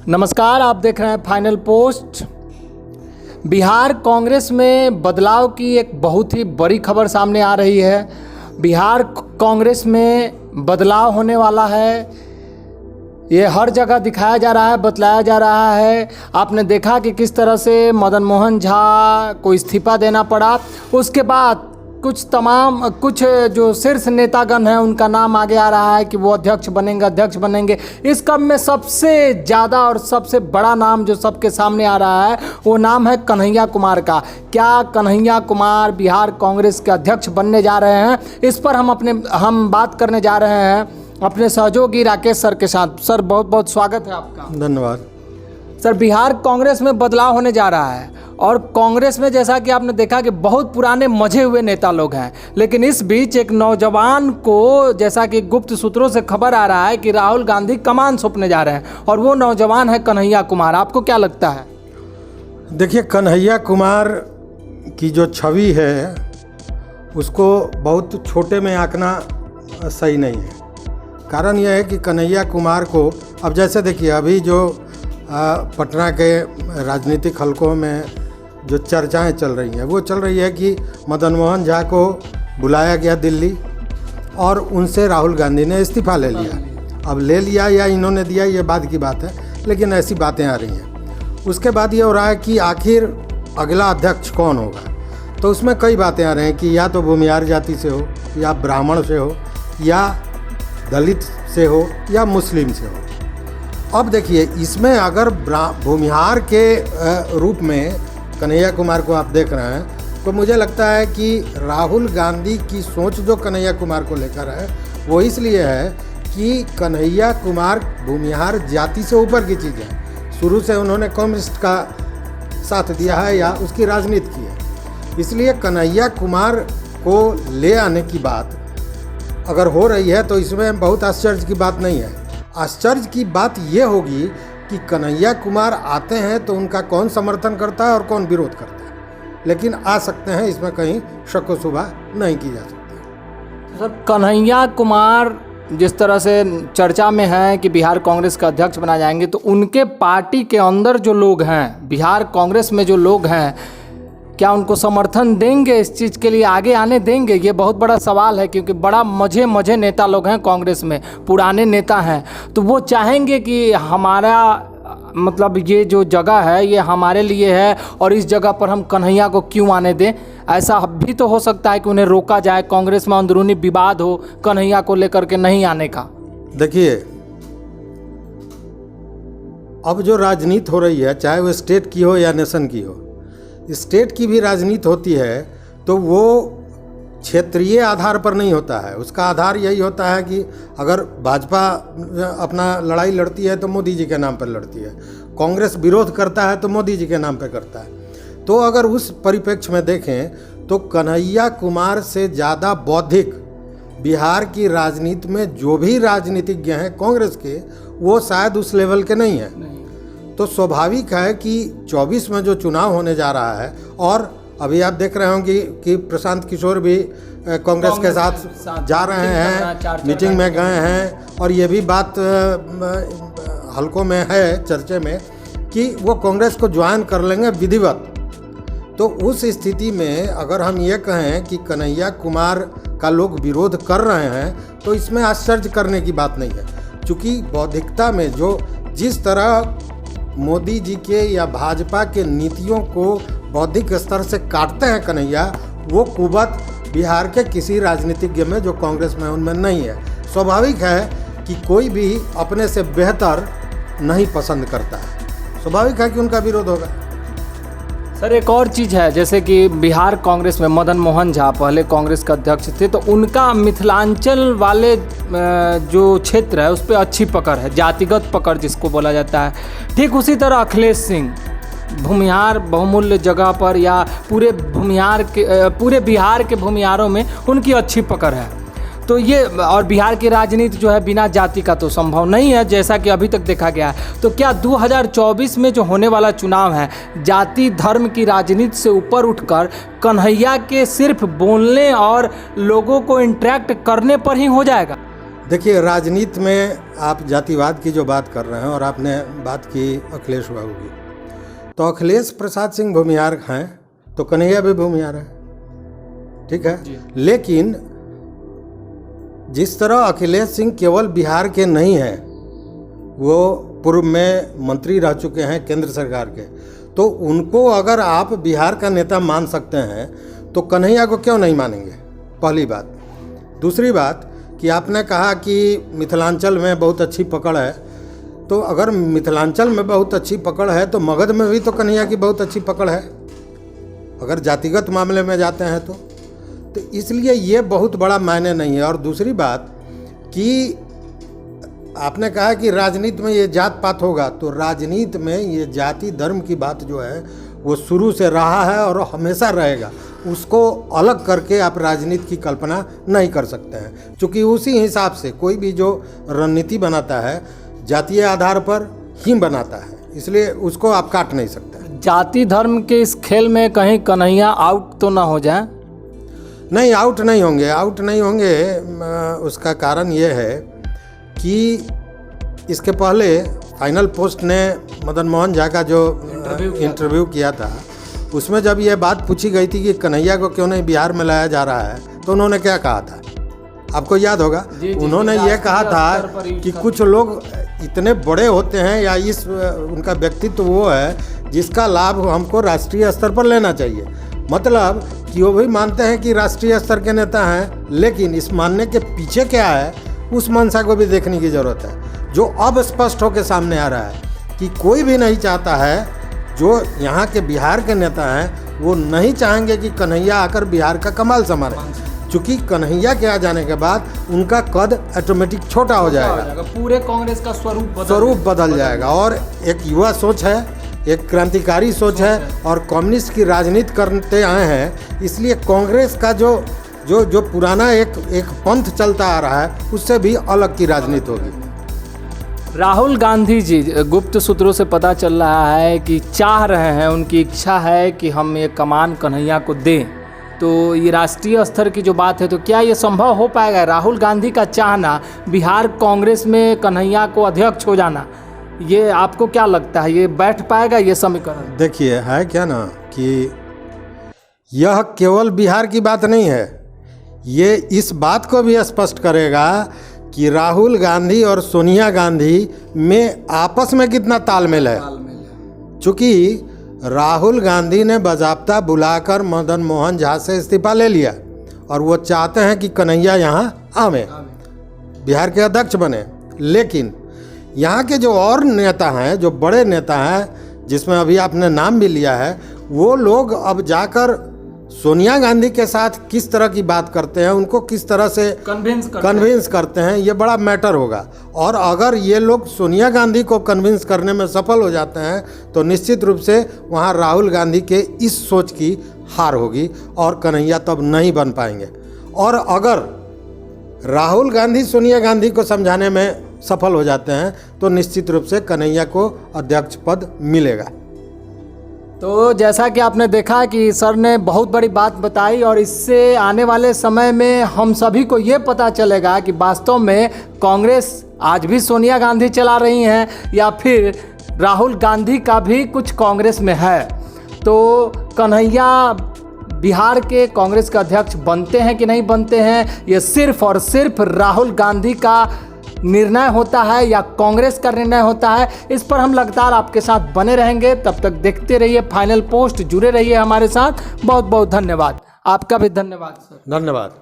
नमस्कार, आप देख रहे हैं फाइनल पोस्ट। बिहार कांग्रेस में बदलाव की एक बहुत ही बड़ी खबर सामने आ रही है। बिहार कांग्रेस में बदलाव होने वाला है, ये हर जगह दिखाया जा रहा है, बतलाया जा रहा है। आपने देखा कि किस तरह से मदन मोहन झा को इस्तीफा देना पड़ा। उसके बाद कुछ जो शीर्ष नेतागण हैं उनका नाम आगे आ रहा है कि वो अध्यक्ष बनेंगे। इस क्रम में सबसे ज़्यादा और सबसे बड़ा नाम जो सबके सामने आ रहा है वो नाम है कन्हैया कुमार का। क्या कन्हैया कुमार बिहार कांग्रेस के अध्यक्ष बनने जा रहे हैं? इस पर हम बात करने जा रहे हैं अपने सहयोगी राकेश सर के साथ। सर, बहुत बहुत स्वागत है आपका। धन्यवाद सर, बिहार कांग्रेस में बदलाव होने जा रहा है और कांग्रेस में जैसा कि आपने देखा कि बहुत पुराने मजे हुए नेता लोग हैं, लेकिन इस बीच एक नौजवान को, जैसा कि गुप्त सूत्रों से खबर आ रहा है कि राहुल गांधी कमान सौंपने जा रहे हैं और वो नौजवान है कन्हैया कुमार। आपको क्या लगता है? देखिए, कन्हैया कुमार की जो छवि है उसको बहुत छोटे में आंकना सही नहीं है। कारण यह है कि कन्हैया कुमार को, अब जैसे देखिए अभी जो पटना के राजनीतिक हलकों में जो चर्चाएं चल रही हैं वो चल रही है कि मदन मोहन झा को बुलाया गया दिल्ली और उनसे राहुल गांधी ने इस्तीफा ले लिया। अब ले लिया या इन्होंने दिया ये बाद की बात है, लेकिन ऐसी बातें आ रही हैं। उसके बाद ये हो रहा है कि आखिर अगला अध्यक्ष कौन होगा। तो उसमें कई बातें आ रही हैं कि या तो भूमिहार जाति से हो, या ब्राह्मण से हो, या दलित से हो, या मुस्लिम से हो। अब देखिए, इसमें अगर भूमिहार के रूप में कन्हैया कुमार को आप देख रहे हैं तो मुझे लगता है कि राहुल गांधी की सोच जो कन्हैया कुमार को लेकर है वो इसलिए है कि कन्हैया कुमार भूमिहार जाति से ऊपर की चीज़ है। शुरू से उन्होंने कम्युनिस्ट का साथ दिया है या उसकी राजनीति की है, इसलिए कन्हैया कुमार को ले आने की बात अगर हो रही है तो इसमें बहुत आश्चर्य की बात नहीं है। आश्चर्य की बात ये होगी कि कन्हैया कुमार आते हैं तो उनका कौन समर्थन करता है और कौन विरोध करता है, लेकिन आ सकते हैं, इसमें कहीं शक व शुबा नहीं की जा सकती। सर, कन्हैया कुमार जिस तरह से चर्चा में है कि बिहार कांग्रेस का अध्यक्ष बना जाएंगे, तो उनके पार्टी के अंदर जो लोग हैं, बिहार कांग्रेस में जो लोग हैं, क्या उनको समर्थन देंगे? इस चीज़ के लिए आगे आने देंगे? ये बहुत बड़ा सवाल है, क्योंकि बड़ा मजे नेता लोग हैं कांग्रेस में, पुराने नेता हैं। तो वो चाहेंगे कि हमारा मतलब ये जो जगह है ये हमारे लिए है और इस जगह पर हम कन्हैया को क्यों आने दें। ऐसा भी तो हो सकता है कि उन्हें रोका जाए, कांग्रेस में अंदरूनी विवाद हो कन्हैया को लेकर के नहीं आने का। देखिए, अब जो राजनीति हो रही है, चाहे वो स्टेट की हो या नेशन की हो, स्टेट की भी राजनीति होती है तो वो क्षेत्रीय आधार पर नहीं होता है। उसका आधार यही होता है कि अगर भाजपा अपना लड़ाई लड़ती है तो मोदी जी के नाम पर लड़ती है, कांग्रेस विरोध करता है तो मोदी जी के नाम पर करता है। तो अगर उस परिप्रेक्ष्य में देखें तो कन्हैया कुमार से ज़्यादा बौद्धिक बिहार की राजनीति में जो भी राजनीतिज्ञ हैं कांग्रेस के, वो शायद उस लेवल के नहीं हैं। तो स्वाभाविक है कि 24 में जो चुनाव होने जा रहा है, और अभी आप देख रहे होंगे कि प्रशांत किशोर भी कांग्रेस के साथ जा रहे हैं, मीटिंग में गए हैं, और ये भी बात हल्कों में है चर्चे में कि वो कांग्रेस को ज्वाइन कर लेंगे विधिवत। तो उस स्थिति में अगर हम ये कहें कि कन्हैया कुमार का लोग विरोध कर रहे हैं तो इसमें आश्चर्य करने की बात नहीं है, क्योंकि बौद्धिकता में जो जिस तरह मोदी जी के या भाजपा के नीतियों को बौद्धिक स्तर से काटते हैं कन्हैया, वो कुवत बिहार के किसी राजनीतिज्ञ में जो कांग्रेस में उनमें नहीं है। स्वाभाविक है कि कोई भी अपने से बेहतर नहीं पसंद करता है, स्वाभाविक है कि उनका विरोध होगा। सर, एक और चीज़ है, जैसे कि बिहार कांग्रेस में मदन मोहन झा पहले कांग्रेस का अध्यक्ष थे, तो उनका मिथिलांचल वाले जो क्षेत्र है उस पर अच्छी पकड़ है, जातिगत पकड़ जिसको बोला जाता है। ठीक उसी तरह अखिलेश सिंह भूमिहार बहुमूल्य जगह पर या पूरे बिहार के भूमिहारों में उनकी अच्छी पकड़ है। तो ये, और बिहार की राजनीति जो है बिना जाति का तो संभव नहीं है, जैसा कि अभी तक देखा गया है। तो क्या 2024 में जो होने वाला चुनाव है जाति धर्म की राजनीति से ऊपर उठकर कन्हैया के सिर्फ बोलने और लोगों को इंटरेक्ट करने पर ही हो जाएगा? देखिए, राजनीति में आप जातिवाद की जो बात कर रहे हैं और आपने बात की अखिलेश बाबू की, तो अखिलेश प्रसाद सिंह भूमिहार हैं तो कन्हैया भी भूमिहार हैं, ठीक है। लेकिन जिस तरह अखिलेश सिंह केवल बिहार के नहीं हैं, वो पूर्व में मंत्री रह चुके हैं केंद्र सरकार के, तो उनको अगर आप बिहार का नेता मान सकते हैं तो कन्हैया को क्यों नहीं मानेंगे, पहली बात। दूसरी बात कि आपने कहा कि मिथिलांचल में बहुत अच्छी पकड़ है, तो अगर मिथिलांचल में बहुत अच्छी पकड़ है तो मगध में भी तो कन्हैया की बहुत अच्छी पकड़ है, अगर जातिगत मामले में जाते हैं तो इसलिए ये बहुत बड़ा मायने नहीं है। और दूसरी बात कि आपने कहा कि राजनीति में ये जात पात होगा, तो राजनीति में ये जाति धर्म की बात जो है वो शुरू से रहा है और हमेशा रहेगा, उसको अलग करके आप राजनीति की कल्पना नहीं कर सकते हैं, क्योंकि उसी हिसाब से कोई भी जो रणनीति बनाता है जातीय आधार पर ही बनाता है, इसलिए उसको आप काट नहीं सकते। जाति धर्म के इस खेल में कहीं कन्हैया आउट तो ना हो जाए? नहीं, आउट नहीं होंगे, आउट नहीं होंगे। उसका कारण ये है कि इसके पहले फाइनल पोस्ट ने मदन मोहन झा का जो इंटरव्यू किया था, उसमें जब ये बात पूछी गई थी कि कन्हैया को क्यों नहीं बिहार में लाया जा रहा है, तो उन्होंने क्या कहा था, आपको याद होगा? उन्होंने ये कहा था कि कुछ लोग इतने बड़े होते हैं या इस उनका व्यक्तित्व वो है जिसका लाभ हमको राष्ट्रीय स्तर पर लेना चाहिए। मतलब कि वो भी मानते हैं कि राष्ट्रीय स्तर के नेता हैं, लेकिन इस मानने के पीछे क्या है उस मंशा को भी देखने की ज़रूरत है, जो अब स्पष्ट होकर सामने आ रहा है कि कोई भी नहीं चाहता है, जो यहाँ के बिहार के नेता हैं वो नहीं चाहेंगे कि कन्हैया आकर बिहार का कमाल संभाले, क्योंकि कन्हैया के आ जाने के बाद उनका कद ऑटोमेटिक छोटा हो जाएगा, पूरे कांग्रेस का स्वरूप बदल जाएगा। और एक युवा सोच है, एक क्रांतिकारी सोच है और कम्युनिस्ट की राजनीति करते आए हैं, इसलिए कांग्रेस का जो जो जो पुराना एक पंथ चलता आ रहा है उससे भी अलग की राजनीति होगी। राहुल गांधी जी, गुप्त सूत्रों से पता चल रहा है कि चाह रहे हैं, उनकी इच्छा है कि हम ये कमान कन्हैया को दें, तो ये राष्ट्रीय स्तर की जो बात है, तो क्या ये संभव हो पाएगा? राहुल गांधी का चाहना बिहार कांग्रेस में कन्हैया को अध्यक्ष हो जाना, ये आपको क्या लगता है, ये बैठ पाएगा ये समीकरण? देखिए, है क्या ना कि यह केवल बिहार की बात नहीं है, ये इस बात को भी स्पष्ट करेगा कि राहुल गांधी और सोनिया गांधी में आपस में कितना तालमेल है। चूँकि राहुल गांधी ने बाज़ाब्ता बुलाकर मदन मोहन झा से इस्तीफा ले लिया और वो चाहते हैं कि कन्हैया यहाँ आवे, बिहार के अध्यक्ष बने, लेकिन यहाँ के जो और नेता हैं, जो बड़े नेता हैं जिसमें अभी आपने नाम भी लिया है, वो लोग अब जाकर सोनिया गांधी के साथ किस तरह की बात करते हैं, उनको किस तरह से कन्विंस करते हैं, ये बड़ा मैटर होगा। और अगर ये लोग सोनिया गांधी को कन्विंस करने में सफल हो जाते हैं तो निश्चित रूप से वहाँ राहुल गांधी के इस सोच की हार होगी और कन्हैया तब नहीं बन पाएंगे। और अगर राहुल गांधी सोनिया गांधी को समझाने में सफल हो जाते हैं तो निश्चित रूप से कन्हैया को अध्यक्ष पद मिलेगा। तो जैसा कि आपने देखा कि सर ने बहुत बड़ी बात बताई, और इससे आने वाले समय में हम सभी को ये पता चलेगा कि वास्तव में कांग्रेस आज भी सोनिया गांधी चला रही हैं या फिर राहुल गांधी का भी कुछ कांग्रेस में है। तो कन्हैया बिहार के कांग्रेस के अध्यक्ष बनते हैं कि नहीं बनते हैं, ये सिर्फ और सिर्फ राहुल गांधी का निर्णय होता है या कांग्रेस का निर्णय होता है। इस पर हम लगातार आपके साथ बने रहेंगे। तब तक देखते रहिए फाइनल पोस्ट, जुड़े रहिए हमारे साथ। बहुत बहुत धन्यवाद, आपका भी धन्यवाद सर। धन्यवाद।